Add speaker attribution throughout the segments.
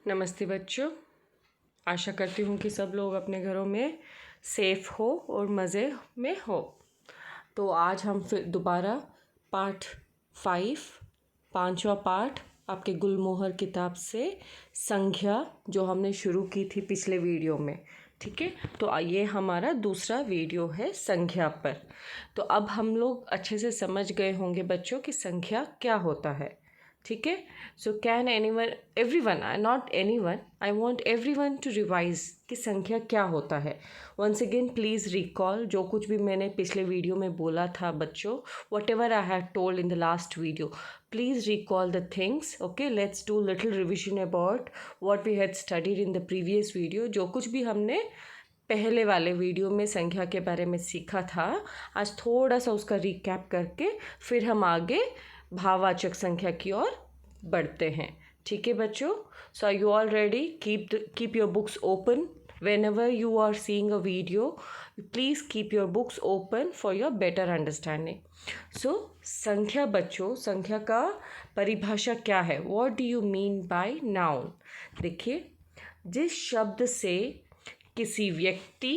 Speaker 1: नमस्ते बच्चों। आशा करती हूँ कि सब लोग अपने घरों में सेफ हो और मज़े में हो। तो आज हम फिर दोबारा पार्ट 5 पांचवा पार्ट आपके गुलमोहर किताब से संख्या जो हमने शुरू की थी पिछले वीडियो में, ठीक है। तो ये हमारा दूसरा वीडियो है संख्या पर। तो अब हम लोग अच्छे से समझ गए होंगे बच्चों कि संख्या क्या होता है, ठीक है। So can anyone everyone not anyone I want everyone to revise कि संख्या क्या होता है। वंस अगेन प्लीज़ रिकॉल जो कुछ भी मैंने पिछले वीडियो में बोला था बच्चों, whatever I have told in the last video, please recall the things. Okay, let's do little revision about what we had studied in the previous video. जो कुछ भी हमने पहले वाले वीडियो में संख्या के बारे में सीखा था, आज थोड़ा सा उसका रिकैप करके फिर हम आगे भाववाचक संख्या की ओर बढ़ते हैं, ठीक है बच्चों। So are you all ready? Keep your books open whenever you are seeing a video. Please keep your books open for your better understanding. So संख्या बच्चों, संख्या का परिभाषा क्या है? What do you mean by noun? देखिए, जिस शब्द से किसी व्यक्ति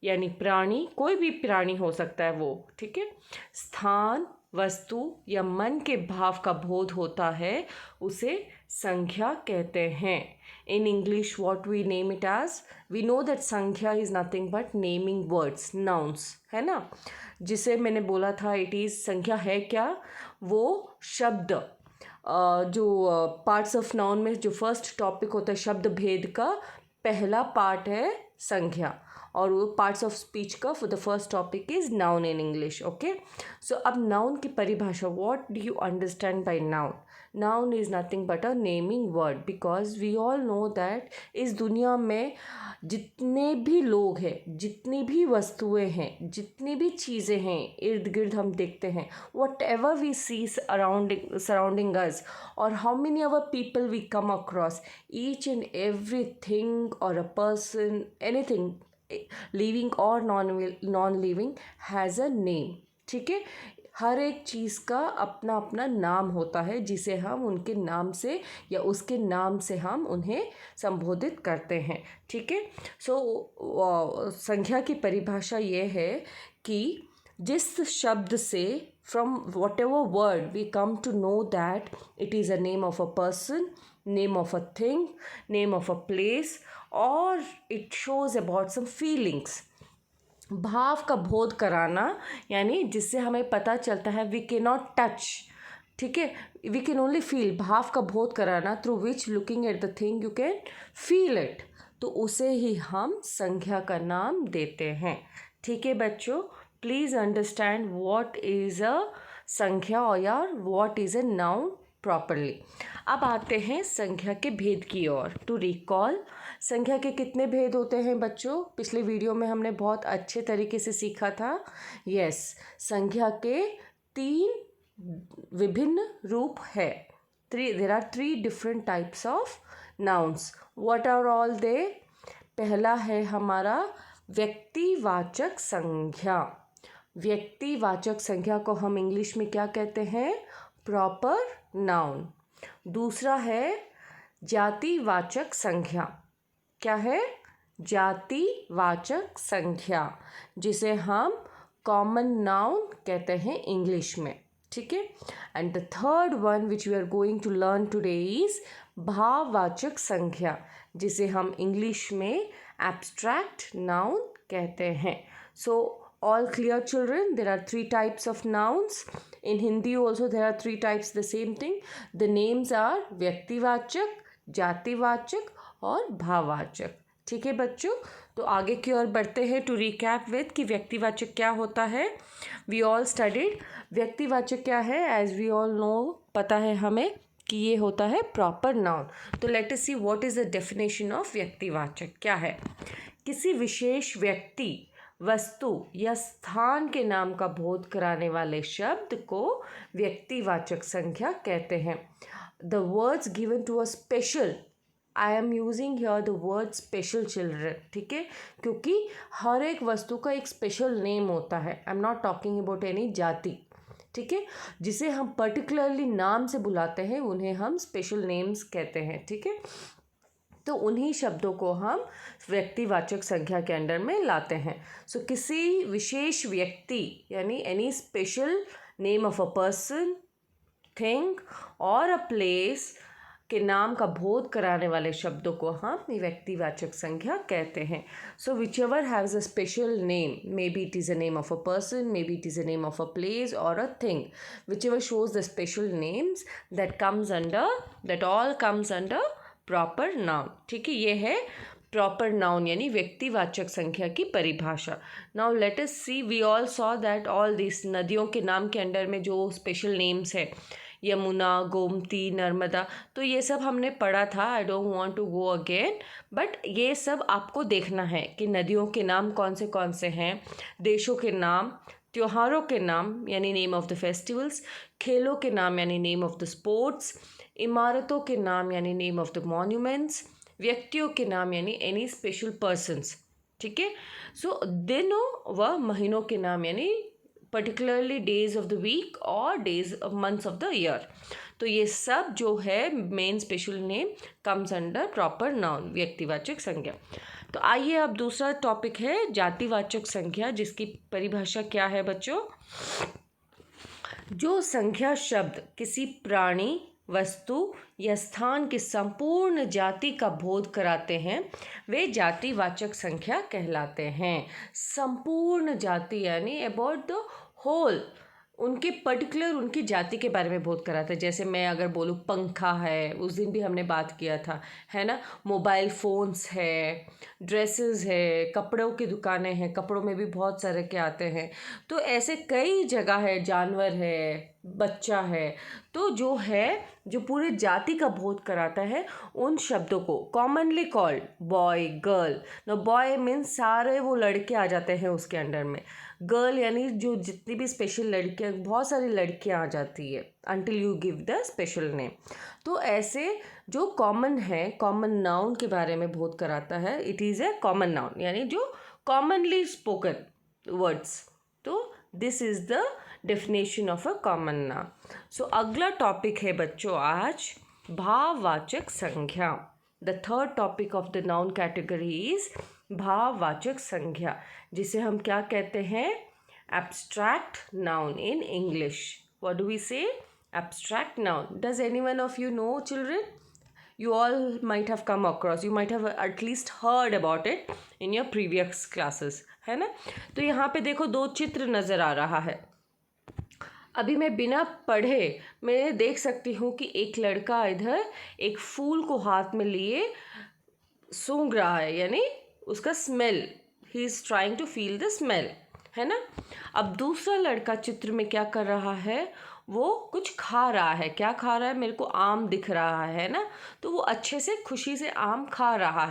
Speaker 1: यानी प्राणी, कोई भी प्राणी हो सकता है वो, ठीक है, स्थान, वस्तु या मन के भाव का बोध होता है, उसे संख्या कहते हैं। In English what we name it as, we know that संख्या is nothing but naming words, nouns, है ना। जिसे मैंने बोला था इट इज़, संख्या है क्या? वो शब्द जो पार्ट्स ऑफ नाउन में जो फर्स्ट टॉपिक होता है शब्द भेद का, पहला पार्ट है संख्या, और वो पार्ट्स ऑफ स्पीच का for the first topic is noun in English. Okay, so अब नाउन की परिभाषा, what do you understand by noun? Noun is nothing but a naming word, because we all know that इस दुनिया में जितने भी लोग हैं, जितनी भी वस्तुएं हैं, जितनी भी चीज़ें हैं इर्द गिर्द हम देखते हैं, whatever we see surrounding us, और how many our people we come across, each and every thing और अ पर्सन, एनीथिंग लिविंग और non living has a name, ठीक है। हर एक चीज़ का अपना अपना नाम होता है जिसे हम उनके नाम से या उसके नाम से हम उन्हें संबोधित करते हैं, ठीक है। सो संख्या की परिभाषा ये है कि जिस शब्द से, from whatever word we come to know that it is a name of a person, name of a thing, name of a place, और it shows about some feelings. भाव का बोध कराना, यानी जिससे हमें पता चलता है वी कैन नॉट टच, ठीक है, वी कैन ओनली फील, भाव का बोध कराना through which looking at the thing you can feel it, तो उसे ही हम संख्या का नाम देते हैं, ठीक है बच्चों। Please understand what is a संख्या और यार what is a noun properly. अब आते हैं संख्या के भेद की ओर। टू रिकॉल, संख्या के कितने भेद होते हैं बच्चों? पिछले वीडियो में हमने बहुत अच्छे तरीके से सीखा था। यस, संख्या के 3 विभिन्न रूप है। There are 3 different types of nouns. What are all they? पहला है हमारा व्यक्तिवाचक संख्या। व्यक्तिवाचक संख्या को हम इंग्लिश में क्या कहते हैं? Proper noun. दूसरा है जातिवाचक संख्या। क्या है? जातिवाचक संख्या, जिसे हम कॉमन नाउन कहते हैं इंग्लिश में, ठीक है। And the third one which we are going to learn today is भाववाचक संख्या, जिसे हम इंग्लिश में एब्स्ट्रैक्ट नाउन कहते हैं। सो all clear children? There are 3 types of nouns. In Hindi also there are 3 types, the same thing. The names are व्यक्तिवाचक, जातिवाचक और भाववाचक, ठीक है बच्चों। तो आगे की ओर बढ़ते हैं। टू रिकैप विद कि व्यक्तिवाचक क्या होता है। वी ऑल स्टडीड व्यक्तिवाचक क्या है, एज वी ऑल नो, पता है हमें कि ये होता है प्रॉपर नाउन। तो let us see what is the definition of व्यक्तिवाचक। क्या है? किसी विशेष व्यक्ति, वस्तु या स्थान के नाम का बोध कराने वाले शब्द को व्यक्तिवाचक संख्या कहते हैं। The words given to a special, I am using here the word special children, ठीक है, क्योंकि हर एक वस्तु का एक स्पेशल नेम होता है। I am not talking about any जाति, ठीक है, जिसे हम पर्टिकुलरली नाम से बुलाते हैं उन्हें हम स्पेशल नेम्स कहते हैं, ठीक है। तो उन्हीं शब्दों को हम व्यक्तिवाचक संख्या के अंडर में लाते हैं। सो किसी विशेष व्यक्ति यानी any special name of a person, thing और अ प्लेस के नाम का बोध कराने वाले शब्दों को हम व्यक्तिवाचक संख्या कहते हैं। So whichever has a special name, may be it is a name of a person, may be it is a name of a place और a thing, whichever shows the special names that all comes under proper noun. ठीक है, ये है proper noun यानी व्यक्तिवाचक संख्या की परिभाषा। Now let us see, we all saw that all this नदियों के नाम के अंडर में जो स्पेशल नेम्स है, यमुना, गोमती, नर्मदा, तो ये सब हमने पढ़ा था। I don't want to go again, but ये सब आपको देखना है कि नदियों के नाम कौन से हैं, देशों के नाम, त्योहारों के नाम यानी नेम ऑफ द फेस्टिवल्स, खेलों के नाम यानी नेम ऑफ द स्पोर्ट्स, इमारतों के नाम यानी नेम ऑफ द मॉन्यूमेंट्स, व्यक्तियों के नाम यानी एनी स्पेशल पर्सन्स। ठीक है, सो दिनों व महीनों के नाम यानी particularly days of the week और days of months of the year. तो ये सब जो है main special name comes under proper noun, व्यक्तिवाचक संख्या। तो आइए अब दूसरा टॉपिक है जातिवाचक संख्या, जिसकी परिभाषा क्या है बच्चों? जो संख्या शब्द किसी प्राणी, वस्तु या स्थान की संपूर्ण जाति का बोध कराते हैं वे जातिवाचक संख्या कहलाते हैं। संपूर्ण जाति यानी अबाउट द होल, उनके पर्टिकुलर उनकी जाति के बारे में बोध कराता है। जैसे मैं अगर बोलूँ पंखा है, उस दिन भी हमने बात किया था, है ना, मोबाइल फ़ोन्स है, ड्रेसेस है, कपड़ों की दुकानें हैं, कपड़ों में भी बहुत सारे के आते हैं। तो ऐसे कई जगह है, जानवर है, बच्चा है, तो जो है जो पूरे जाति का बोध कराता है उन शब्दों को commonly called boy, girl. No boy means सारे वो लड़के आ जाते हैं उसके अंडर में, गर्ल यानी जो जितनी भी स्पेशल लड़कियाँ, बहुत सारी लड़कियाँ आ जाती है until you give the special name. तो ऐसे जो कॉमन है, कॉमन नाउन के बारे में बोध कराता है, it is a common noun यानी जो कॉमनली स्पोकन वर्ड्स। तो this is the definition of a common noun. So अगला टॉपिक है बच्चों आज भाववाचक संख्या। The third topic of the noun category is भाववाचक संख्या, जिसे हम क्या कहते हैं? Abstract noun in English. What do we say? Abstract noun. Does anyone of you know, children? You all might have come across, you might have at least heard about it in your previous classes, है ना? तो यहाँ पे देखो दो चित्र नज़र आ रहा है। अभी मैं बिना पढ़े मैं देख सकती हूँ कि एक लड़का इधर एक फूल को हाथ में लिए सूंघ रहा है, यानी उसका smell, he is trying to feel the smell, है ना। अब दूसरा लड़का चित्र में क्या कर रहा है? वो कुछ खा रहा है। क्या खा रहा है? मेरे को आम दिख रहा है ना, तो वो अच्छे से खुशी से आम खा रहा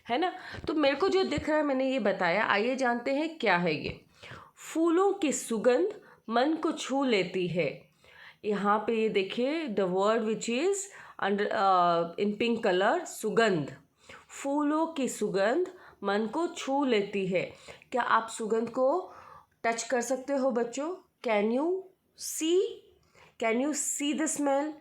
Speaker 1: है ना। तो मेरे को जो दिख रहा है मैंने ये बताया। आइए जानते हैं क्या है ये। फूलों की सुगंध मन को छू लेती है। यहाँ पे ये देखिए the word which is under in pink colour, सुगंध। फूलों की सुगंध मन को छू लेती है। क्या आप सुगंध को टच कर सकते हो बच्चों? Can you see the smell?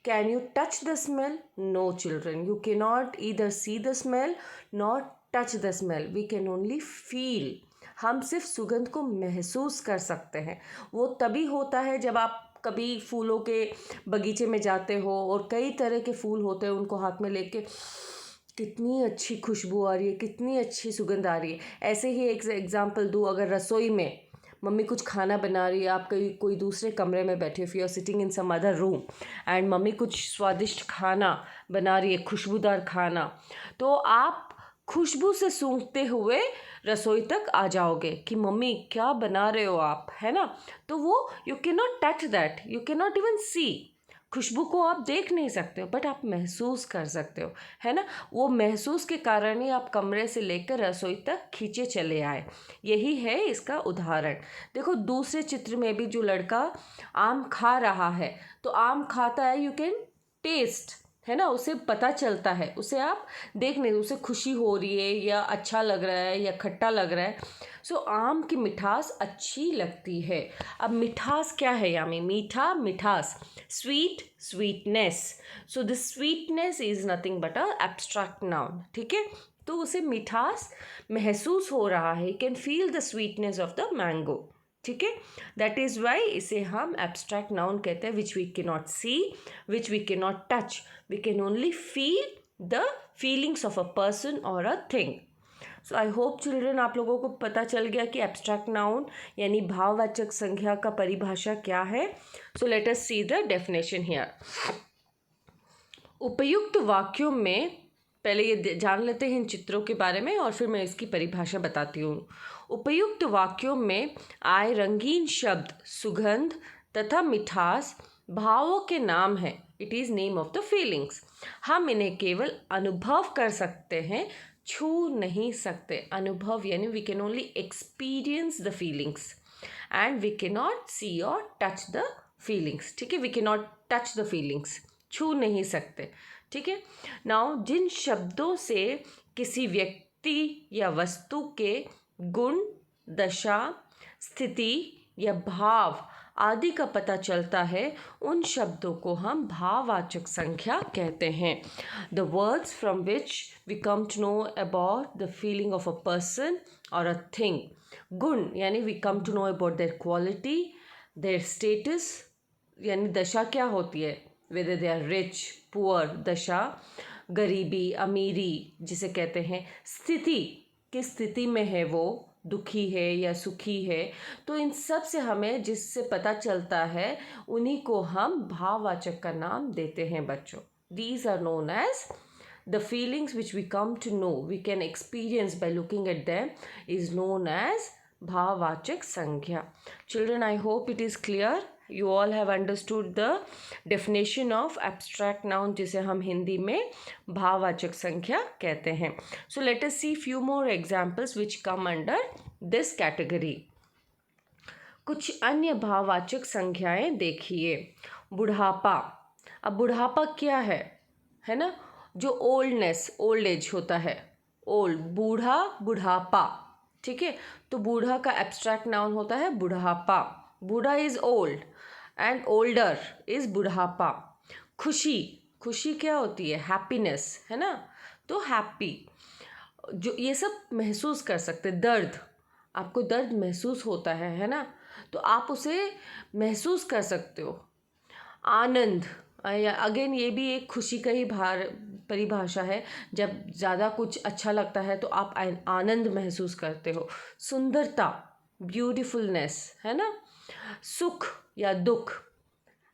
Speaker 1: Can you touch the smell? No children, you can not either see the smell not touch the smell, we can only feel. हम सिर्फ सुगंध को महसूस कर सकते हैं। वो तभी होता है जब आप कभी फूलों के बगीचे में जाते हो और कई तरह के फूल होते हैं, उनको हाथ में लेके कितनी अच्छी खुशबू आ रही है, कितनी अच्छी सुगंध आ रही है। ऐसे ही एक एग्जांपल दूँ, अगर रसोई में मम्मी कुछ खाना बना रही है, आप कोई दूसरे कमरे में बैठे, if you are sitting in some other room and mummy कुछ स्वादिष्ट खाना बना रही है, खुशबूदार खाना, तो आप खुशबू से सूंघते हुए रसोई तक आ जाओगे कि मम्मी क्या बना रहे हो आप, है ना। तो वो you can not touch that, you can not even see. खुशबू को आप देख नहीं सकते हो, बट आप महसूस कर सकते हो, है ना। वो महसूस के कारण ही आप कमरे से लेकर रसोई तक खींचे चले आए। यही है इसका उदाहरण। देखो दूसरे चित्र में भी जो लड़का आम खा रहा है, तो आम खाता है, यू कैन टेस्ट, है ना, उसे पता चलता है, उसे आप देख नहीं, उसे खुशी हो रही है या अच्छा लग रहा है या खट्टा लग रहा है। सो आम की मिठास अच्छी लगती है। अब मिठास क्या है यामी? मीठा, मिठास, sweet, sweetness. So this sweetness is nothing but a abstract noun, ठीक है। तो उसे मिठास महसूस हो रहा है, can feel the sweetness of the mango, ठीक है। दैट इज वाई इसे हम एब्स्ट्रैक्ट नाउन कहते हैं, which we can not see, which we can not touch, we can only feel the feelings of a person और a thing. So I hope children आप लोगों को पता चल गया कि एब्स्ट्रैक्ट नाउन यानी भाववाचक संज्ञा का परिभाषा क्या है। So let us see the definition here. उपयुक्त वाक्यों में, पहले ये जान लेते हैं इन चित्रों के बारे में और फिर मैं इसकी परिभाषा बताती हूँ। उपयुक्त वाक्यों में आए रंगीन शब्द, सुगंध तथा मिठास भावों के नाम है। It is name of the feelings. हम इन्हें केवल अनुभव कर सकते हैं, छू नहीं सकते। अनुभव यानी we can only experience the feelings and we can not see और टच द फीलिंग्स, ठीक है। We can not touch the feelings, छू नहीं सकते, ठीक है। नाउ जिन शब्दों से किसी व्यक्ति या वस्तु के गुण, दशा, स्थिति या भाव आदि का पता चलता है, उन शब्दों को हम भाववाचक संख्या कहते हैं। The words from which we come to know about the feeling of a person और अ थिंग। गुण यानी we come to know about their quality, their status, यानी दशा क्या होती है, whether they are rich, poor, दशा, गरीबी, अमीरी जिसे कहते हैं, स्थिति, किस स्थिति में है वो, दुखी है या सुखी है। तो इन सब से हमें जिससे पता चलता है, उन्हीं को हम भाववाचक का नाम देते हैं बच्चों। These are known as the feelings which we come to know, we can experience by looking at them, is known as भाववाचक संज्ञा। Children, I hope it is clear. You all have understood the definition of abstract noun, जिसे हम हिंदी में भाववाचक संख्या कहते हैं। So let us see few more examples which come under this category. कुछ अन्य भाववाचक संख्याएं देखिए। बुढ़ापा। अब बुढ़ापा क्या है ना, जो ओल्डनेस, ओल्ड एज होता है, ओल्ड, बूढ़ा, बुढ़ापा, ठीक है। तो बूढ़ा का एब्स्ट्रैक्ट नाउन होता है बुढ़ापा। बूढ़ा is old and older is बुढ़ापा। खुशी, खुशी क्या होती है, हैप्पीनेस, है ना। तो हैप्पी, जो ये सब महसूस कर सकते। दर्द, आपको दर्द महसूस होता है ना, तो आप उसे महसूस कर सकते हो। आनंद, अगेन ये भी एक खुशी का ही परिभाषा है। जब ज़्यादा कुछ अच्छा लगता है तो आप आनंद महसूस करते हो। सुंदरता, ब्यूटीफुलनेस, है ना। सुख या दुख,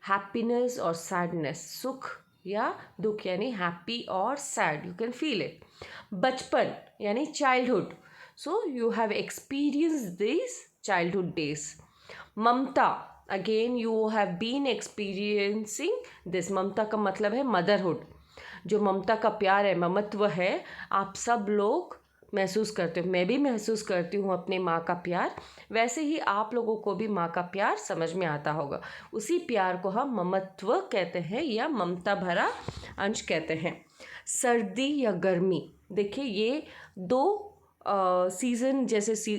Speaker 1: हैप्पीनेस और सैडनेस, सुख या दुख यानी हैप्पी और sad, you can feel it. बचपन यानी childhood, so you have experience this childhood days. ममता, again you have been experiencing this. ममता का मतलब है मदरहुड, जो ममता का प्यार है, ममत्व है, आप सब लोग महसूस करते हो। मैं भी महसूस करती हूँ अपने माँ का प्यार, वैसे ही आप लोगों को भी माँ का प्यार समझ में आता होगा। उसी प्यार को हम ममत्व कहते हैं या ममता भरा अंश कहते हैं। सर्दी या गर्मी, देखिए ये दो सीज़न जैसे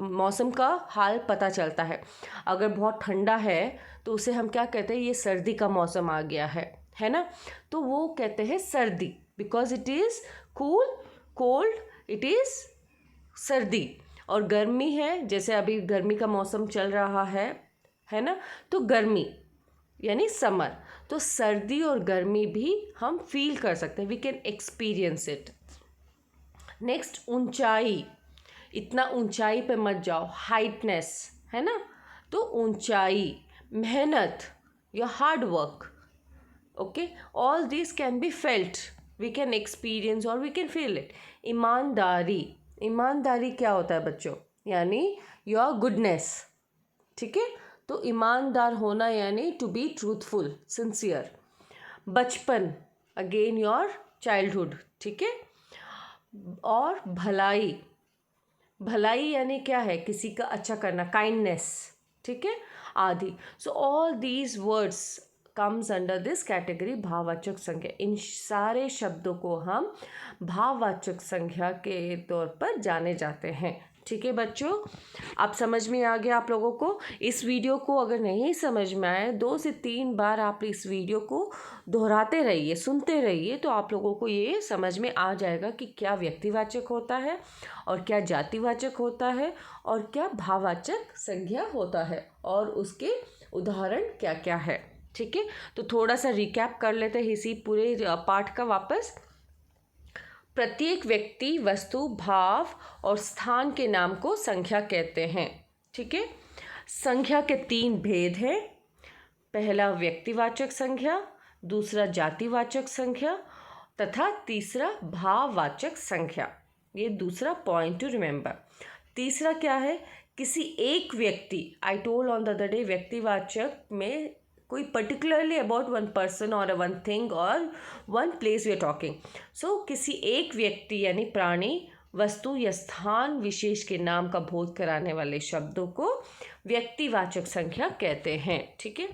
Speaker 1: मौसम का हाल पता चलता है। अगर बहुत ठंडा है तो उसे हम क्या कहते हैं, ये सर्दी का मौसम आ गया है ना। तो वो कहते हैं सर्दी, because it is cool, cold, it is सर्दी। और गर्मी है, जैसे अभी गर्मी का मौसम चल रहा है ना, तो गर्मी यानी समर। तो सर्दी और गर्मी भी हम फील कर सकते हैं, we can experience it. Next, ऊंचाई, इतना ऊंचाई पे मत जाओ, हाइटनेस, है ना। तो ऊंचाई, मेहनत या hard work, okay, all this can be felt, we can experience और वी कैन फील इट। ईमानदारी, ईमानदारी क्या होता है बच्चों, यानी योर गुडनेस, ठीक है। तो ईमानदार होना यानी टू बी ट्रूथफुल, सिंसियर। बचपन, अगेन योर चाइल्डहुड, ठीक है। और भलाई, भलाई यानी क्या है, किसी का अच्छा करना, काइंडनेस, ठीक है, आदि। So all these words comes under this category भाववाचक संज्ञा। इन सारे शब्दों को हम भाववाचक संज्ञा के तौर पर जाने जाते हैं। ठीक है बच्चों, आप समझ में आ गया आप लोगों को। इस वीडियो को अगर नहीं समझ में आए 2 से 3 बार आप इस वीडियो को दोहराते रहिए, सुनते रहिए, तो आप लोगों को ये समझ में आ जाएगा कि क्या व्यक्तिवाचक होता है और क्या जातिवाचक होता है और क्या भाववाचक संज्ञा होता है और उसके उदाहरण क्या क्या है। ठीक है, तो थोड़ा सा रिकैप कर लेते हैं इसी पूरे पाठ का वापस। प्रत्येक व्यक्ति, वस्तु, भाव और स्थान के नाम को संज्ञा कहते हैं। ठीक है, संज्ञा के 3 भेद हैं। पहला व्यक्तिवाचक संज्ञा, दूसरा जातिवाचक संज्ञा तथा तीसरा भाववाचक संज्ञा। ये दूसरा पॉइंट टू रिमेंबर। तीसरा क्या है, किसी एक व्यक्ति, I told on the other day, व्यक्तिवाचक में कोई पर्टिकुलरली अबाउट वन पर्सन और वन थिंग और one place we are talking. So किसी एक व्यक्ति यानी प्राणी, वस्तु या स्थान विशेष के नाम का बोध कराने वाले शब्दों को व्यक्तिवाचक संज्ञा कहते हैं। ठीक है,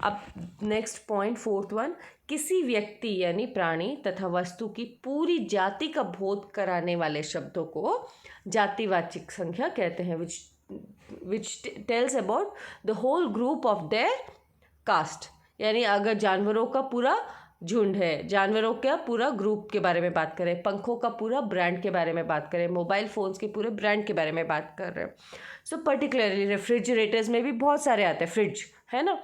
Speaker 1: अब नेक्स्ट पॉइंट 4th वन, किसी व्यक्ति यानी प्राणी तथा वस्तु की पूरी जाति का बोध कराने वाले शब्दों को जातिवाचक संज्ञा कहते हैं, which tells about the whole group of their caste. यानी अगर जानवरों का पूरा झुंड है, जानवरों का पूरा ग्रुप के बारे में बात करें, पंखों का पूरा ब्रांड के बारे में बात करें, मोबाइल फ़ोन्स के पूरे ब्रांड के बारे में बात कर रहे हैं। सो पर्टिकुलरली रेफ्रिजरेटर्स में भी बहुत सारे आते हैं, फ्रिज है ना।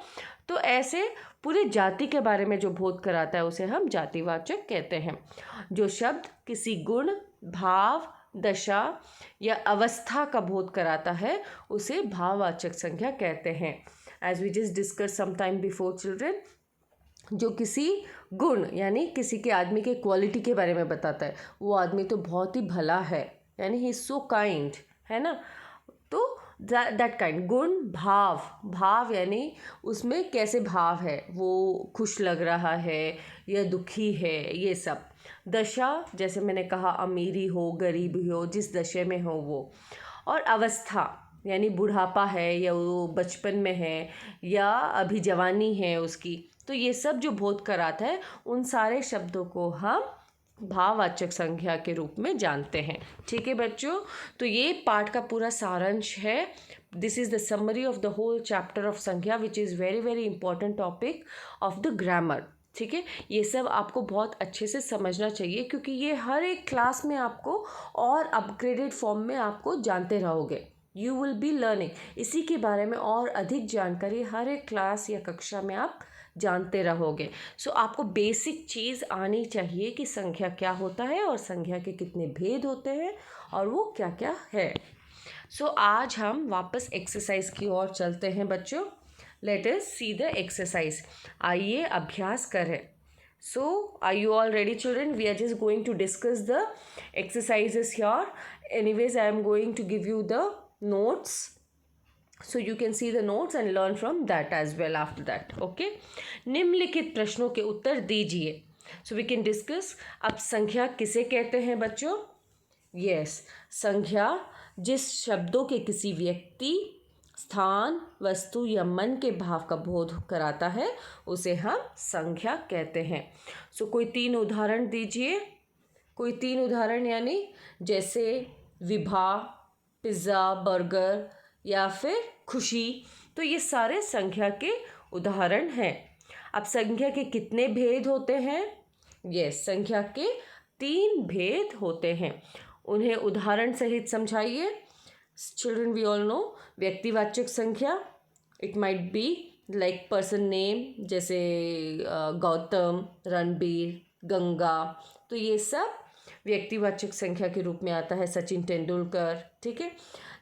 Speaker 1: तो ऐसे पूरे जाति के बारे में जो बोध कराता है उसे हम जातिवाचक कहते हैं। जो शब्द किसी गुण, भाव, दशा या अवस्था का बोध कराता है उसे भाववाचक संज्ञा कहते हैं। As we just discussed some time before children, जो किसी गुण यानी किसी के आदमी के क्वालिटी के बारे में बताता है, वो आदमी तो बहुत ही भला है, यानी ही इज सो काइंड, है ना। तो दैट काइंड। गुण, भाव यानी उसमें कैसे भाव है, वो खुश लग रहा है या दुखी है, ये सब। दशा, जैसे मैंने कहा, अमीरी हो, गरीबी हो, जिस दशे में हो वो। और अवस्था यानी बुढ़ापा है या वो बचपन में है या अभी जवानी है उसकी। तो ये सब जो बोध कराता है उन सारे शब्दों को हम भाववाचक संज्ञा के रूप में जानते हैं। ठीक है बच्चों, तो ये पाठ का पूरा सारांश है। This is the summary of the whole chapter of संज्ञा which is very very important topic of the grammar. ठीक है, ये सब आपको बहुत अच्छे से समझना चाहिए क्योंकि ये हर एक क्लास में आपको और अपग्रेडेड फॉर्म में आपको जानते रहोगे। यू विल बी लर्निंग, इसी के बारे में और अधिक जानकारी हर एक क्लास या कक्षा में आप जानते रहोगे। सो आपको बेसिक चीज़ आनी चाहिए कि संख्या क्या होता है और संख्या के कितने भेद होते हैं और वो क्या क्या है। सो आज हम वापस एक्सरसाइज की ओर चलते हैं बच्चों। Late us see the exercise. आइए अभ्यास करें। So are you all ready children? We are just going to discuss the exercises here. Anyways, I am going to give you the notes so you can see the notes and learn from that as well after that. Okay, निम्नलिखित प्रश्नों के उत्तर दीजिए। So we can discuss। अब संख्या किसे कहते हैं बच्चों? Yes, संख्या जिस शब्दों के किसी व्यक्ति, स्थान, वस्तु या मन के भाव का बोध कराता है उसे हम संख्या कहते हैं। सो कोई 3 उदाहरण दीजिए। कोई 3 उदाहरण यानी जैसे विवाह, पिज़्ज़ा, बर्गर या फिर खुशी। तो ये सारे संख्या के उदाहरण हैं। अब संख्या के कितने भेद होते हैं? यस, संख्या के 3 भेद होते हैं। उन्हें उदाहरण सहित समझाइए। Children, we all know व्यक्तिवाचक संख्या, it might be like person name, जैसे गौतम, रणबीर, गंगा। तो ये सब व्यक्तिवाचक संख्या के रूप में आता है, सचिन तेंदुलकर। ठीक है,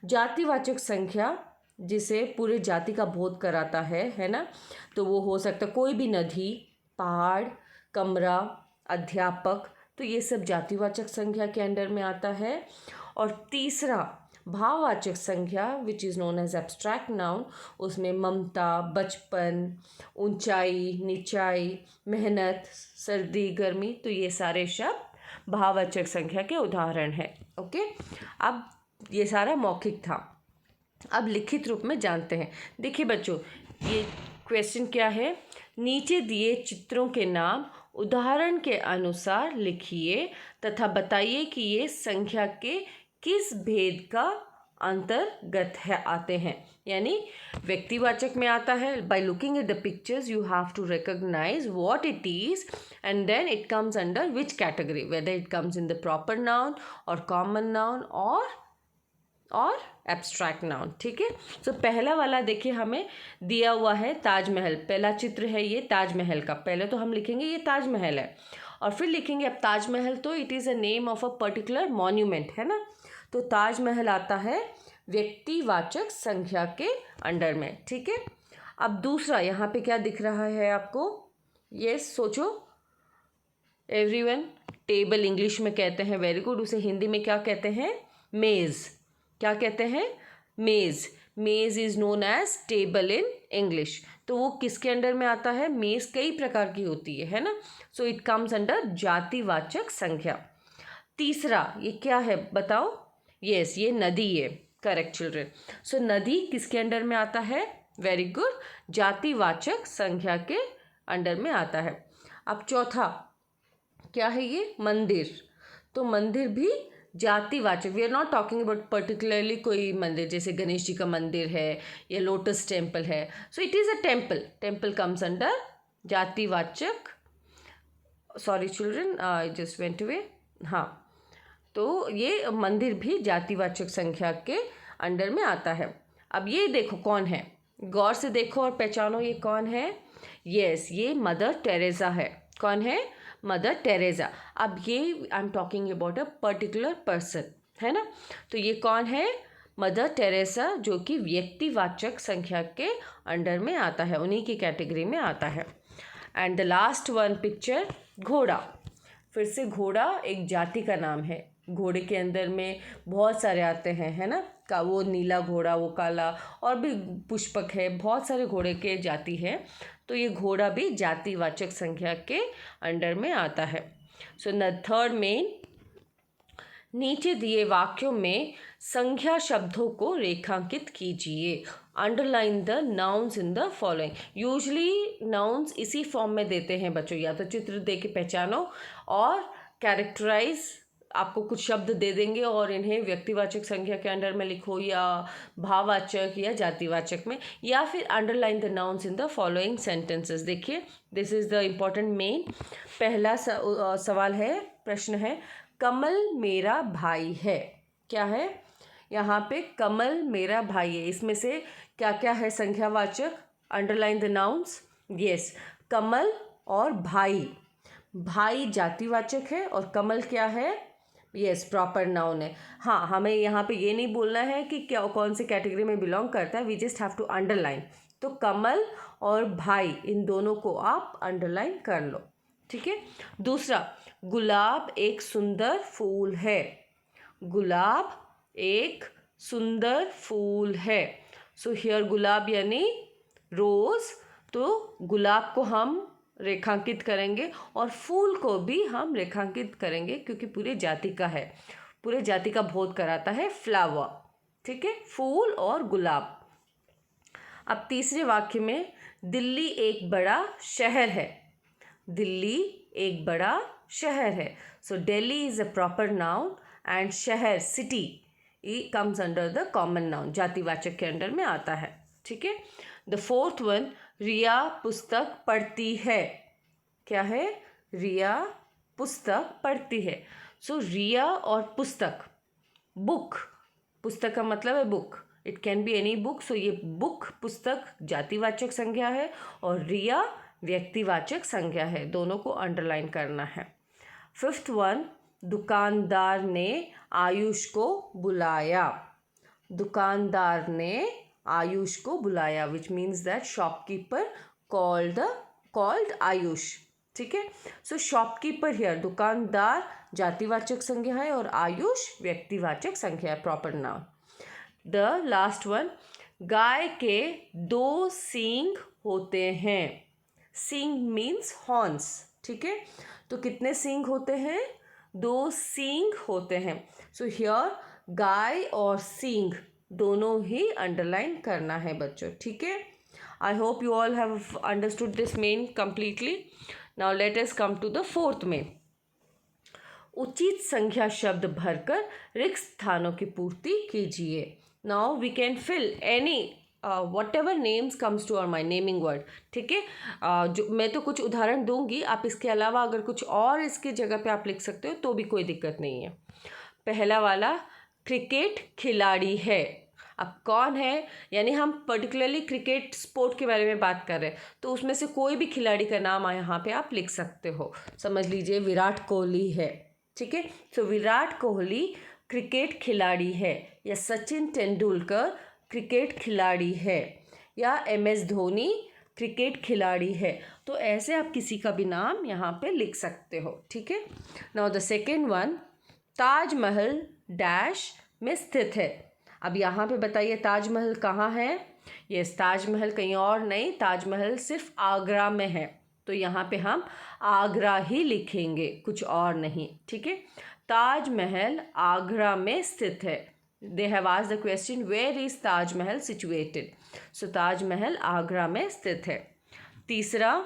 Speaker 1: जातिवाचक संख्या जिसे पूरे जाति का बोध कराता है ना, तो वो हो सकता कोई भी नदी, पहाड़, कमरा, अध्यापक। तो ये सब जातिवाचक संख्या के अंडर में आता है। और तीसरा भाववाचक संख्या which is known as abstract noun, उसमें ममता, बचपन, ऊंचाई, नीचाई, मेहनत, सर्दी, गर्मी। तो ये सारे शब्द भाववाचक संख्या के उदाहरण हैं। ओके, अब ये सारा मौखिक था। अब लिखित रूप में जानते हैं। देखिए बच्चों, ये क्वेश्चन क्या है, नीचे दिए चित्रों के नाम उदाहरण के अनुसार लिखिए तथा बताइए कि ये संख्या के किस भेद का अंतर्गत है आते हैं। यानी व्यक्तिवाचक में आता है। By looking at the pictures you have to recognise what it is and then it comes under which category, whether it comes in the proper noun और कॉमन नाउन और एब्स्ट्रैक्ट नाउन। ठीक है, तो पहला वाला देखिए हमें दिया हुआ है ताजमहल। पहला चित्र है ये ताजमहल का। पहले तो हम लिखेंगे ये ताजमहल है और फिर लिखेंगे अब ताजमहल तो it is a name of a particular monument, है ना। तो ताजमहल आता है व्यक्तिवाचक संख्या के अंडर में। ठीक है, अब दूसरा यहाँ पे क्या दिख रहा है आपको, ये सोचो एवरीवन। टेबल इंग्लिश में कहते हैं, वेरी गुड। उसे हिंदी में क्या कहते हैं, मेज़। क्या कहते हैं, मेज़। मेज़ is known as table in English. तो वो किसके अंडर में आता है, मेज़ कई प्रकार की होती है ना। सो इट कम्स अंडर जातिवाचक संख्या। तीसरा ये क्या है बताओ, यस ये नदी है, करेक्ट चिल्ड्रन। सो नदी किसके अंडर में आता है, वेरी गुड, जातिवाचक संख्या के अंडर में आता है। अब चौथा क्या है ये, मंदिर। तो मंदिर भी जातिवाचक, we are not talking about particularly कोई मंदिर जैसे गणेश जी का मंदिर है या लोटस टेम्पल है। So it is a temple, temple comes under जातिवाचक, sorry children I just went away, हाँ। तो ये मंदिर भी जातिवाचक संख्या के अंडर में आता है। अब ये देखो कौन है, गौर से देखो और पहचानो ये कौन है। यस ये मदर टेरेसा है। कौन है, मदर टेरेसा। अब ये I am talking about a particular person, है ना। तो ये कौन है, मदर टेरेसा, जो कि व्यक्तिवाचक संख्या के अंडर में आता है, उन्हीं की कैटेगरी में आता है। And the last one picture, घोड़ा। फिर से घोड़ा एक जाति का नाम है। घोड़े के अंदर में बहुत सारे आते हैं, है ना, का वो नीला घोड़ा, वो काला, और भी पुष्पक है, बहुत सारे घोड़े के जाति है। तो ये घोड़ा भी जातिवाचक संख्या के अंडर में आता है। सो द थर्ड मेन, नीचे दिए वाक्यों में संख्या शब्दों को रेखांकित कीजिए। Underline the nouns in the following. Usually nouns इसी फॉर्म में देते हैं बच्चों, या तो चित्र दे के पहचानो और कैरेक्टराइज, आपको कुछ शब्द दे देंगे और इन्हें व्यक्तिवाचक संख्या के अंडर में लिखो या भाववाचक या जातिवाचक में, या फिर underline the nouns in the following sentences. देखिए this is the important main. पहला सवाल है, प्रश्न है, कमल मेरा भाई है। क्या है यहाँ पे, कमल मेरा भाई है। इसमें से क्या क्या है संख्यावाचक, अंडरलाइन द नाउन्स। यस कमल और भाई, भाई जातिवाचक है और कमल क्या है, यस प्रॉपर नाउन है। हाँ हमें यहाँ पे ये नहीं बोलना है कि क्या कौन सी कैटेगरी में बिलोंग करता है, we just have to underline. तो कमल और भाई इन दोनों को आप अंडरलाइन कर लो। ठीक है, दूसरा, गुलाब एक सुंदर फूल है। गुलाब एक सुंदर फूल है। सो हियर गुलाब यानी रोज़, तो गुलाब को हम रेखांकित करेंगे और फूल को भी हम रेखांकित करेंगे क्योंकि पूरे जाति का है, पूरे जाति का बोध कराता है फ्लावर। ठीक है, फूल और गुलाब। अब तीसरे वाक्य में, दिल्ली एक बड़ा शहर है। दिल्ली एक बड़ा शहर है। So Delhi is a proper noun and शहर city comes under the common noun, जातिवाचक के अंडर में आता है। ठीक है, द फोर्थ वन, रिया पुस्तक पढ़ती है। क्या है, रिया पुस्तक पढ़ती है। सो रिया और पुस्तक, बुक, पुस्तक का मतलब है book, it can be any book. So ये बुक पुस्तक जातिवाचक संज्ञा है और रिया व्यक्तिवाचक संज्ञा है, दोनों को अंडरलाइन करना है। फिफ्थ वन, दुकानदार ने आयुष को बुलाया। दुकानदार ने आयुष को बुलाया, which means that shopkeeper called Ayush. ठीक है, सो शॉपकीपर हियर, दुकानदार जातिवाचक संज्ञा है और आयुष व्यक्तिवाचक संज्ञा है, proper noun. The last one, गाय के 2 सींग होते हैं। सींग मीन्स हॉर्न्स। ठीक है, तो कितने सींग होते हैं, 2 सींग होते हैं। सो हियर गाय और सींग दोनों ही अंडरलाइन करना है बच्चों। ठीक है, I hope you all have understood this main completely. Now let us come to the fourth main. उचित संख्या शब्द भरकर रिक्त स्थानों की पूर्ति कीजिए. Now we can fill any whatever names comes to our mind, naming word. ठीक है. जो मैं तो कुछ उदाहरण दूंगी, आप इसके अलावा अगर कुछ और इसके जगह पे आप लिख सकते हो तो भी कोई दिक्कत नहीं है. पहला वाला क्रिकेट खिलाड़ी है. अब कौन है, यानी हम पर्टिकुलरली क्रिकेट स्पोर्ट के बारे में बात कर रहे हैं, तो उसमें से कोई भी खिलाड़ी का नाम यहाँ पे आप लिख सकते हो. समझ लीजिए विराट कोहली है. ठीक है. तो विराट कोहली क्रिकेट खिलाड़ी है, या सचिन तेंदुलकर क्रिकेट खिलाड़ी है, या MS धोनी क्रिकेट खिलाड़ी है. तो ऐसे आप किसी का भी नाम यहाँ पे लिख सकते हो. ठीक है. Now the second one, Taj Mahal dash में स्थित है. अब यहाँ पे बताइए ताजमहल कहाँ है. ये ताजमहल कहीं और नहीं, ताजमहल सिर्फ आगरा में है. तो यहाँ पे हम आगरा ही लिखेंगे, कुछ और नहीं. ठीक है. ताजमहल आगरा में स्थित है. They have asked the question where is Taj Mahal situated. So Taj Mahal Agra में स्थित है. तीसरा,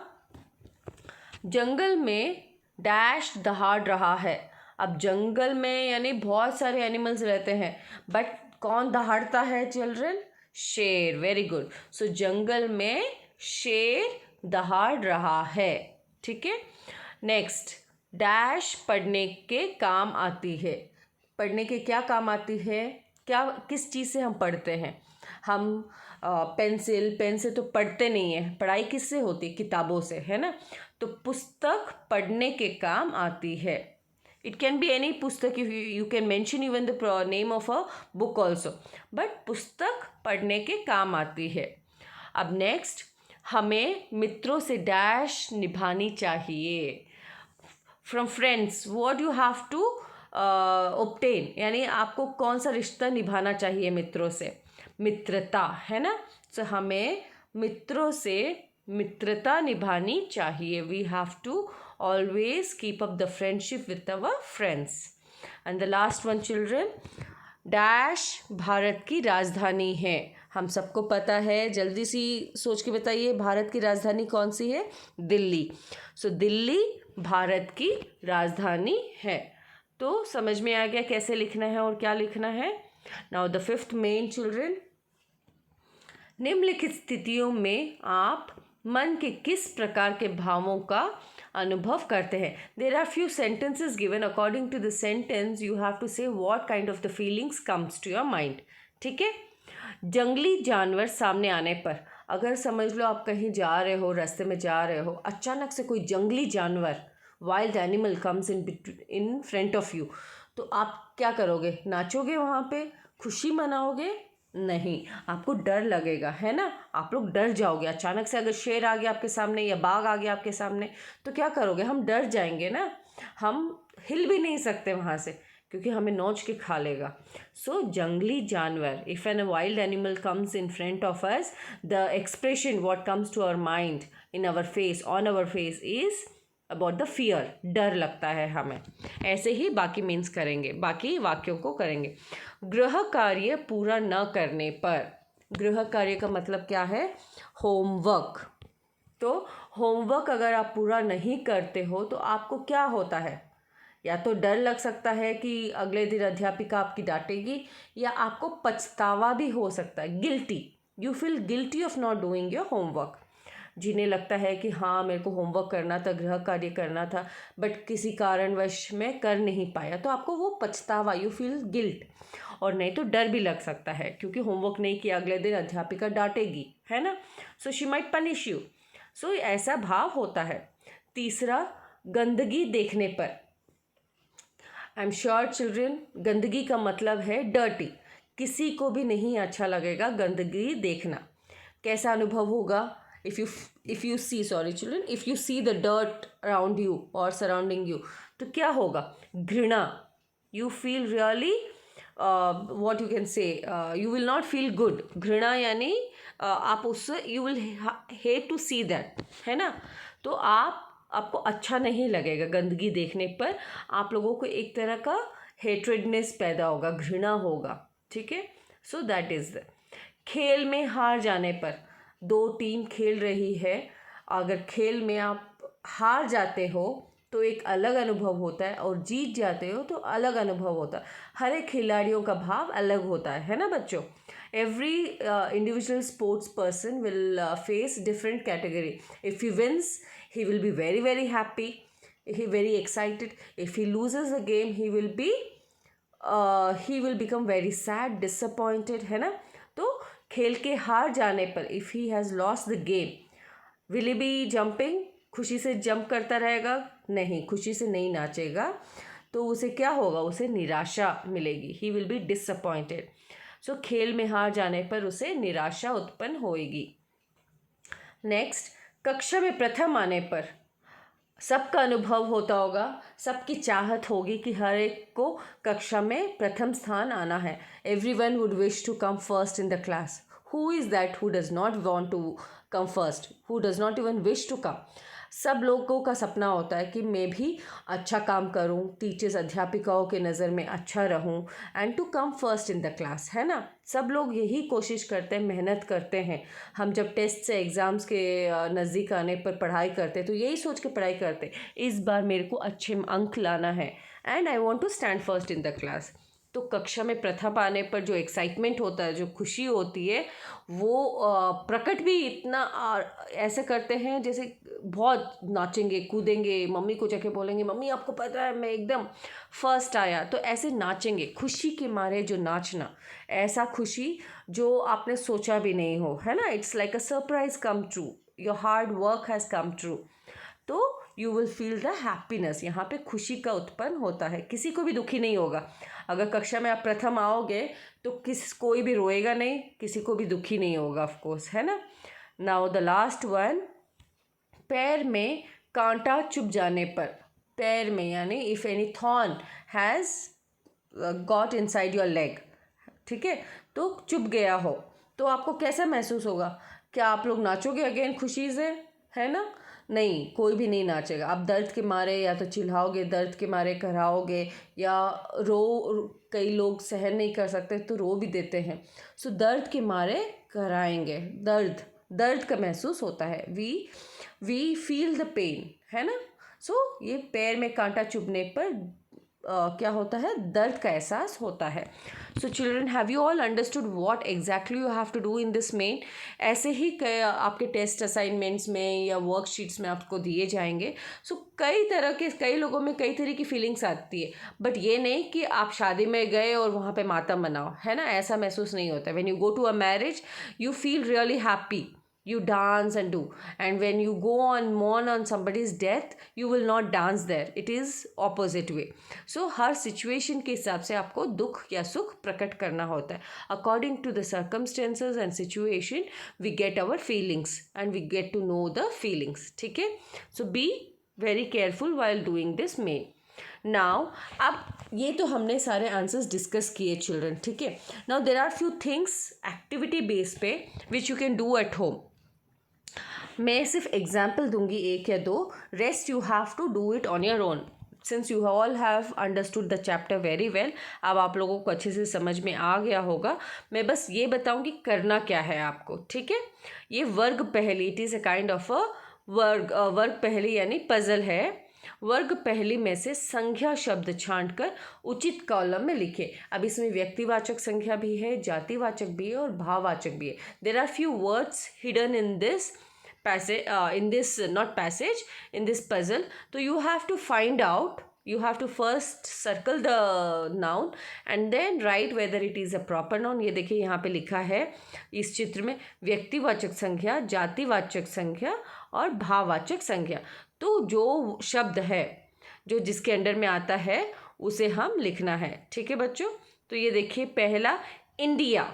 Speaker 1: जंगल में डैश दहाड़ रहा है. अब जंगल में यानी बहुत सारे एनिमल्स रहते हैं, बट कौन दहाड़ता है चिल्ड्रन? शेर. Very good. सो जंगल में शेर दहाड़ रहा है. ठीक है. नेक्स्ट, डैश पढ़ने के काम आती है. पढ़ने के क्या काम आती है? क्या किस चीज़ से हम पढ़ते हैं? हम पेंसिल पेन से तो पढ़ते नहीं हैं. पढ़ाई किससे होती है? किताबों से, है ना. तो पुस्तक पढ़ने के काम आती है. It can be any पुस्तक. You can mention even the name of a book also. But पुस्तक पढ़ने के काम आती है. अब नेक्स्ट, हमें मित्रों से डैश निभानी चाहिए. From friends what you have to obtain, यानी आपको कौन सा रिश्ता निभाना चाहिए मित्रों से? मित्रता, है ना. तो हमें मित्रों से मित्रता निभानी चाहिए. We have to always keep up the friendship with our friends. And the last one children, dash Bharat की राजधानी है. हम सबको पता है, जल्दी सी सोच के बताइए भारत की राजधानी कौन सी है? दिल्ली. सो दिल्ली भारत की राजधानी है. तो समझ में आ गया कैसे लिखना है और क्या लिखना है. Now the fifth main children, निम्नलिखित स्थितियों में आप मन के किस प्रकार के भावों का अनुभव करते हैं. There are few sentences given. According to the sentence you have to say what kind of the feelings comes to your mind. ठीक है. जंगली जानवर सामने आने पर, अगर समझ लो आप कहीं जा रहे हो, रास्ते में जा रहे हो, अचानक से कोई जंगली जानवर, wild animal comes in front of you, तो आप क्या करोगे? नाचोगे वहाँ पे? खुशी मनाओगे? नहीं, आपको डर लगेगा, है ना. आप लोग डर जाओगे. अचानक से अगर शेर आ गया आपके सामने या बाघ आ गया आपके सामने, तो क्या करोगे? हम डर जाएंगे ना. हम हिल भी नहीं सकते वहाँ से, क्योंकि हमें नोच के खा लेगा. सो जंगली जानवर, if an wild animal comes in front of us, the expression what comes to our mind, in our face, on our face is about the fear. डर लगता है हमें. ऐसे ही बाकी मीन्स करेंगे, बाकी वाक्यों को करेंगे. गृह कार्य पूरा न करने पर. गृह कार्य का मतलब क्या है? होमवर्क. तो होमवर्क अगर आप पूरा नहीं करते हो तो आपको क्या होता है? या तो डर लग सकता है कि अगले दिन अध्यापिका आपकी डांटेगी, या आपको पछतावा भी हो सकता है. Guilty. You feel guilty of not doing your homework. जिन्हें लगता है कि हाँ मेरे को होमवर्क करना था, गृह कार्य करना था, बट किसी कारणवश मैं कर नहीं पाया, तो आपको वो पछतावा, यू फील गिल्ट. और नहीं तो डर भी लग सकता है, क्योंकि होमवर्क नहीं किया अगले दिन अध्यापिका डांटेगी, है ना. So she might punish you. So ऐसा भाव होता है. तीसरा, गंदगी देखने पर. आई एम श्योर चिल्ड्रन, गंदगी का मतलब है डर्टी. किसी को भी नहीं अच्छा लगेगा गंदगी देखना. कैसा अनुभव होगा? if you see, sorry children, if you see the dirt around you or surrounding you, तो क्या होगा? घृणा. you feel really what you can say, you will not feel good. घृणा यानी आप उससे you will hate to see that, है ना. तो आपको अच्छा नहीं लगेगा गंदगी देखने पर. आप लोगों को एक तरह का हेट्रेडनेस पैदा होगा, घृणा होगा. ठीक है. So that is the. खेल में हार जाने पर. दो टीम खेल रही है, अगर खेल में आप हार जाते हो तो एक अलग अनुभव होता है और जीत जाते हो तो अलग अनुभव होता है। हर एक खिलाड़ियों का भाव अलग होता है ना बच्चों। Every individual sports person will face different category. If he wins he will be very very happy, he very excited. If he loses a game he will become very sad, disappointed, है ना। तो खेल के हार जाने पर if he has lost the game will he be jumping, खुशी से जंप करता रहेगा? नहीं, खुशी से नहीं नाचेगा। तो उसे क्या होगा? उसे निराशा मिलेगी, he will be disappointed. सो खेल में हार जाने पर उसे निराशा उत्पन्न होएगी। नेक्स्ट, कक्षा में प्रथम आने पर सबका अनुभव होता होगा, सबकी चाहत होगी कि हर एक को कक्षा में प्रथम स्थान आना है। Everyone would wish to come first in the class. Who is that who does not want to come first, who does not even wish to come? सब लोगों का सपना होता है कि मैं भी अच्छा काम करूं, टीचर्स अध्यापिकाओं के नज़र में अच्छा रहूं and to come first in the class, है ना। सब लोग यही कोशिश करते हैं, मेहनत करते हैं। हम जब टेस्ट से एग्ज़ाम्स के नज़दीक आने पर पढ़ाई करते हैं तो यही सोच के पढ़ाई करते हैं, इस बार मेरे को अच्छे अंक लाना है and I want to stand first in the class. तो कक्षा में प्रथम आने पर जो एक्साइटमेंट होता है, जो खुशी होती है, वो प्रकट भी इतना ऐसे करते हैं जैसे बहुत नाचेंगे कूदेंगे, मम्मी को जाके बोलेंगे मम्मी आपको पता है मैं एकदम फर्स्ट आया, तो ऐसे नाचेंगे खुशी के मारे। जो नाचना, ऐसा खुशी जो आपने सोचा भी नहीं हो, है ना। It's like a surprise come true, your hard work has come true. तो you will feel the happiness, यहाँ पे खुशी का उत्पन्न होता है। किसी को भी दुखी नहीं होगा। अगर कक्षा में आप प्रथम आओगे तो कोई भी रोएगा नहीं, किसी को भी दुखी नहीं होगा, ऑफ कोर्स, है ना। नाउ द लास्ट वन, पैर में कांटा चुभ जाने पर, पैर में यानी if any thorn has got inside your leg, ठीक है, तो चुभ गया हो तो आपको कैसा महसूस होगा? क्या आप लोग नाचोगे अगेन खुशी से, है ना? नहीं, कोई भी नहीं नाचेगा। आप दर्द के मारे या तो चिल्लाओगे, दर्द के मारे कराओगे, या कई लोग सहन नहीं कर सकते तो रो भी देते हैं। सो दर्द के मारे कराएंगे, दर्द का महसूस होता है। वी फील द पेन, है ना। सो ये पैर में कांटा चुभने पर क्या होता है? दर्द का एहसास होता है। So children, have you all understood what exactly you have to do in this main? ऐसे ही आपके टेस्ट असाइनमेंट्स में या वर्कशीट्स में आपको दिए जाएंगे। सो कई लोगों में कई तरह की फीलिंग्स आती है, बट ये नहीं कि आप शादी में गए और वहाँ पे मातम मनाओ, है ना, ऐसा महसूस नहीं होता। When you go to a marriage you feel really happy, you dance and do, and when you go on mourn on somebody's death you will not dance there, it is opposite way. So her situation के हिसाब से आपको दुख या सुख प्रकट करना होता है। According to the circumstances and situation we get our feelings and we get to know the feelings, ठीक है। So be very careful while doing this main. Now अब ये तो हमने सारे आंसर्स डिस्कस किए चिल्ड्रन, ठीक है। Now there are few things activity base पे which you can do at home. मैं सिर्फ एग्जाम्पल दूंगी एक या दो, rest you have to do it on your own since you all have understood the chapter very well. अब आप लोगों को अच्छे से समझ में आ गया होगा। मैं बस ये बताऊंगी करना क्या है आपको, ठीक है। ये वर्ग पहेली, it is a kind of a वर्ग पहेली यानी पजल है। वर्ग पहेली में से संख्या शब्द छांटकर उचित कॉलम में लिखे। अब इसमें व्यक्तिवाचक संख्या भी है, जातिवाचक भी है और भाववाचक भी है। There are few words hidden in this passage, in this puzzle. So you have to find out, you have to first circle the noun and then write whether it is a proper noun. ये देखिए यहाँ पे लिखा है इस चित्र में व्यक्तिवाचक संख्या, जातिवाचक संख्या और भाववाचक संख्या। तो जो शब्द है जो जिसके अंडर में आता है उसे हम लिखना है, ठीक है बच्चों। तो ये देखिए पहला इंडिया।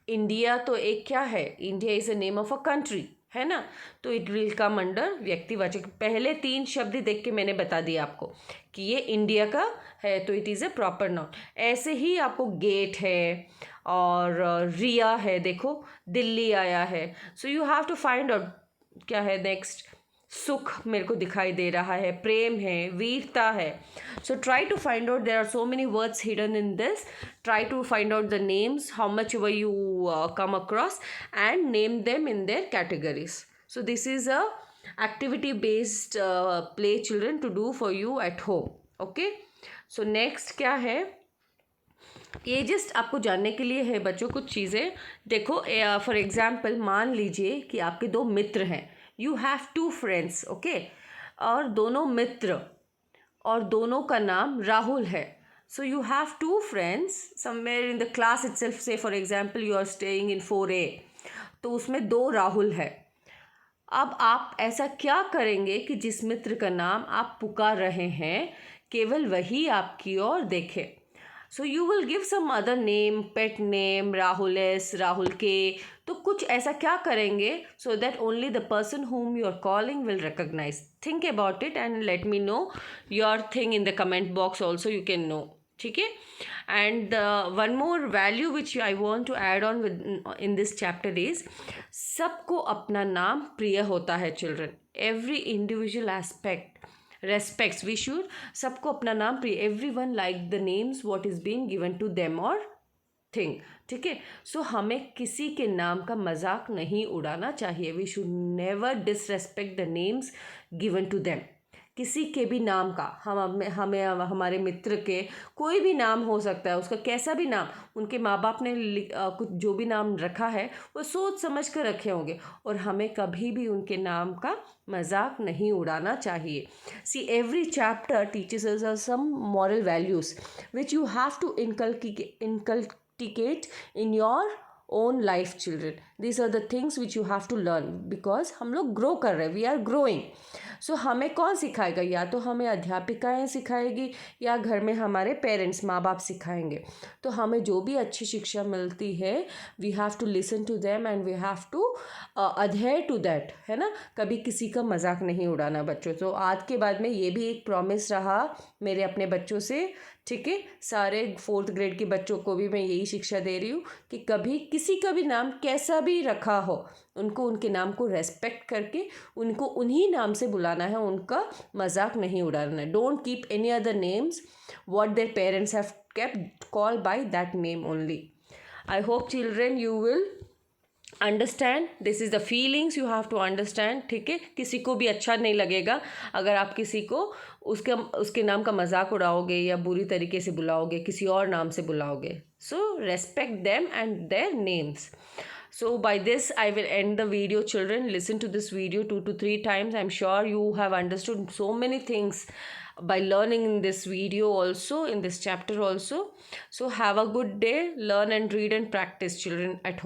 Speaker 1: इंडिया तो एक क्या है? India is a name of a country, है ना। तो इट विल कम अंडर व्यक्तिवाचक। पहले तीन शब्द देख के मैंने बता दिया आपको कि ये इंडिया का है, तो it is a proper noun. ऐसे ही आपको गेट है और रिया है, देखो दिल्ली आया है। So you have to find out क्या है नेक्स्ट। सुख मेरे को दिखाई दे रहा है, प्रेम है, वीरता है. So try to find out, there are so many words hidden in this. Try to find out the names, how much ever you come across, and name them in their categories. So this is a activity based play children to do for you at home. Okay. So next क्या है, ये just आपको जानने के लिए है बच्चों कुछ चीज़ें. देखो फॉर एग्जाम्पल मान लीजिए कि आपके दो मित्र हैं. You have two friends. Okay. और दोनों मित्र और दोनों का नाम राहुल है. So you have two friends somewhere in the class itself. Say for example you are staying in 4A. तो उसमें दो राहुल है. अब आप ऐसा क्या करेंगे कि जिस मित्र का नाम आप पुकार रहे हैं केवल वही आपकी ओर देखे. So you will give some other name, pet name, Rahul S, Rahul K. तो कुछ ऐसा क्या करेंगे so that only the person whom you are calling will recognize. Think about it and let me know your thing in the comment box also. You can know. ठीक है. And one more value which I want to add on within this chapter is, सबको अपना नाम प्रिय होता है children. Every individual aspect respects. We should सबको अपना नाम प्रिय. Every one like the names what is being given to them और थिंग. ठीक है. सो हमें किसी के नाम का मजाक नहीं उड़ाना चाहिए. We should never disrespect the names given to them. किसी के भी नाम का हमें हमारे मित्र के कोई भी नाम हो सकता है, उसका कैसा भी नाम, उनके माँ बाप ने कुछ जो भी नाम रखा है वो सोच समझ कर रखे होंगे और हमें कभी भी उनके नाम का मजाक नहीं उड़ाना चाहिए. See every chapter teaches us some moral values which you have to inculcate in your own life children. These are the things which you have to learn because हम लोग ग्रो कर रहे हैं, वी आर ग्रोइंग. सो हमें कौन सिखाएगा, या तो हमें अध्यापिकाएँ सिखाएगी या घर में हमारे पेरेंट्स माँ बाप सिखाएंगे. तो हमें जो भी अच्छी शिक्षा मिलती है we have to listen to them and we have to adhere to that, है ना. कभी किसी का मजाक नहीं उड़ाना बच्चों. तो आज के बाद में ये भी एक प्रॉमिस रहा मेरे अपने बच्चों से. ठीक है. सारे 4th ग्रेड के बच्चों को भी मैं यही शिक्षा दे रही हूँ कि कभी किसी का भी नाम कैसा भी रखा हो उनको उनके नाम को रेस्पेक्ट करके उनको उन्हीं नाम से बुलाना है, उनका मजाक नहीं उड़ाना है. Don't keep any other names what their parents have kept, call by that name only. I hope children you will understand. This is the feelings you have to understand. ठीक है. किसी को भी अच्छा नहीं लगेगा अगर आप किसी को उसके नाम का मजाक उड़ाओगे या बुरी तरीके से बुलाओगे, किसी और नाम से बुलाओगे. So respect them and their names. So by this I will end the video children. Listen to this video 2 to 3 times. I'm sure you have understood so many things by learning in this video also, in this chapter also. So have a good day. Learn and read and practice children at home.